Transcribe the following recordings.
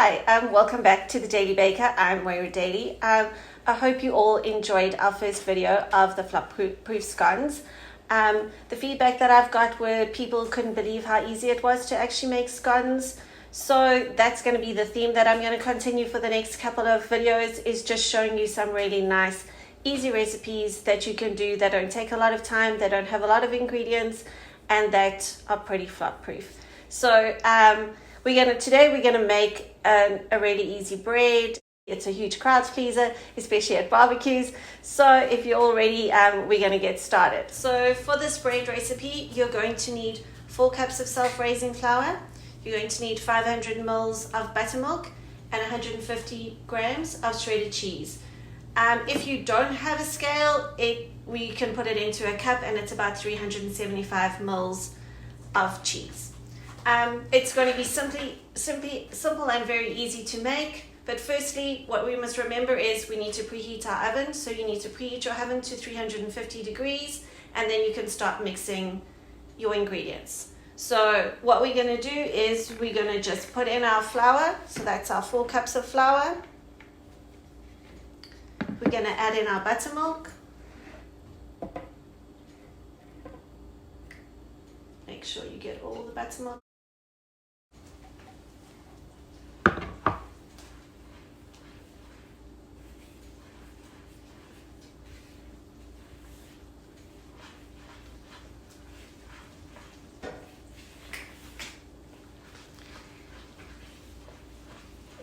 Hi, welcome back to the Daily Baker. I'm Moira Daily. I hope you all enjoyed our first video of the flop proof scones. The feedback that I've got were people couldn't believe how easy it was to actually make scones. So that's going to be the theme that I'm going to continue for the next couple of videos, is just showing you some really nice, easy recipes that you can do that don't take a lot of time, that don't have a lot of ingredients, and that are pretty flop proof. So today we're gonna make a really easy bread. It's a huge crowd pleaser, especially at barbecues. So if you're all ready, we're gonna get started. So for this bread recipe, you're going to need 4 cups of self-raising flour. You're going to need 500 mils of buttermilk and 150 grams of shredded cheese. If you don't have a scale, we can put it into a cup, and it's about 375 mils of cheese. It's going to be simple and very easy to make. But firstly, what we must remember is we need to preheat our oven. So you need to preheat your oven to 350 degrees, and then you can start mixing your ingredients. So what we're going to do is we're going to just put in our flour. So that's our 4 cups of flour. We're going to add in our buttermilk. Make sure you get all the buttermilk.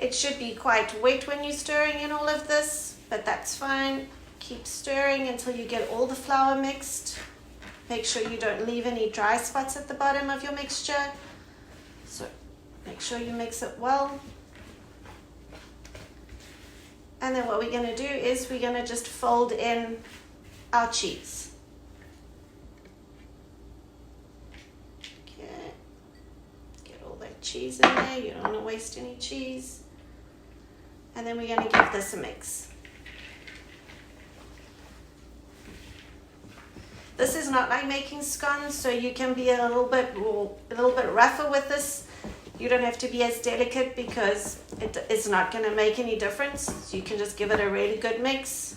It should be quite wet when you're stirring in all of this, but that's fine. Keep stirring until you get all the flour mixed. Make sure you don't leave any dry spots at the bottom of your mixture. So make sure you mix it well. And then what we're going to do is we're going to just fold in our cheese. Okay. Get all that cheese in there. You don't want to waste any cheese. And then we're going to give this a mix. This is not like making scones, so you can be a little bit rougher with this. You don't have to be as delicate because it's not going to make any difference. So you can just give it a really good mix.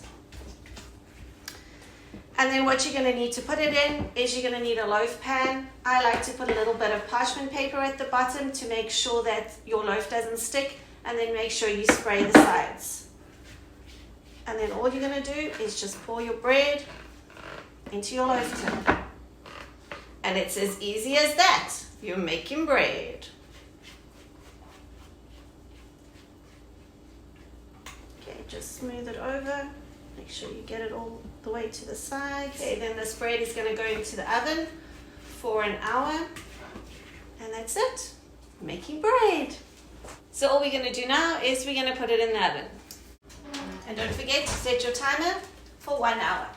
And then what you're going to need to put it in is you're going to need a loaf pan. I like to put a little bit of parchment paper at the bottom to make sure that your loaf doesn't stick, and then make sure you spray the sides. And then all you're going to do is just pour your bread into your loaf tin. And it's as easy as that. You're making bread. Okay, just smooth it over. Make sure you get it all the way to the sides. Okay, then this bread is going to go into the oven for an hour. And that's it. Making bread. So all we're going to do now is we're going to put it in the oven. And don't forget to set your timer for 1 hour.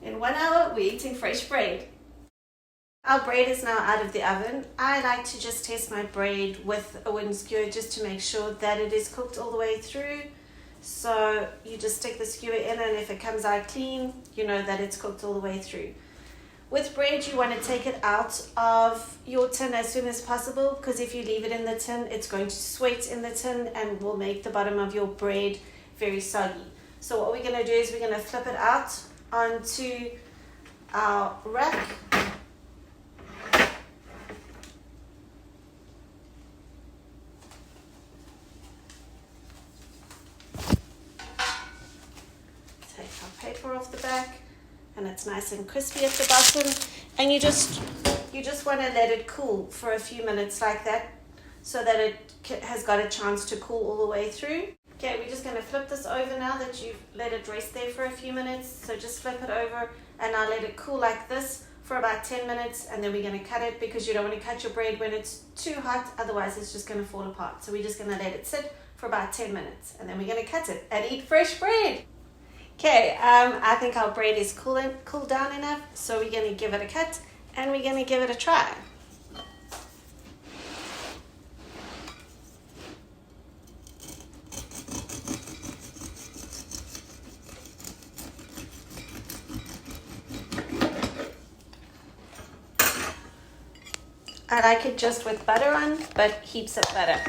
In 1 hour, we're eating fresh bread. Our bread is now out of the oven. I like to just test my bread with a wooden skewer just to make sure that it is cooked all the way through. So you just stick the skewer in, and if it comes out clean, you know that it's cooked all the way through. With bread, you want to take it out of your tin as soon as possible, because if you leave it in the tin, it's going to sweat in the tin and will make the bottom of your bread very soggy. So what we're going to do is we're going to flip it out onto our rack. Take our paper off the back, and it's nice and crispy at the bottom. And you just want to let it cool for a few minutes like that, so that it has got a chance to cool all the way through. Okay, we're just going to flip this over now that you've let it rest there for a few minutes. So just flip it over, and now let it cool like this for about 10 minutes, and then we're going to cut it, because you don't want to cut your bread when it's too hot, otherwise it's just going to fall apart. So we're just going to let it sit for about 10 minutes, and then we're going to cut it and eat fresh bread. Okay, I think our bread is cooled down enough, so we're going to give it a cut, and we're going to give it a try. I like it just with butter on, but heaps of butter.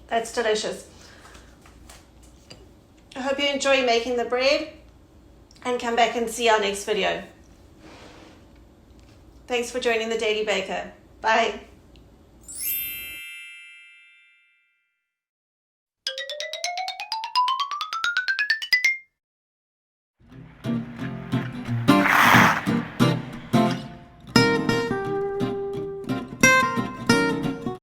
That's delicious. I hope you enjoy making the bread and come back and see our next video. Thanks for joining the Daily Baker. Bye.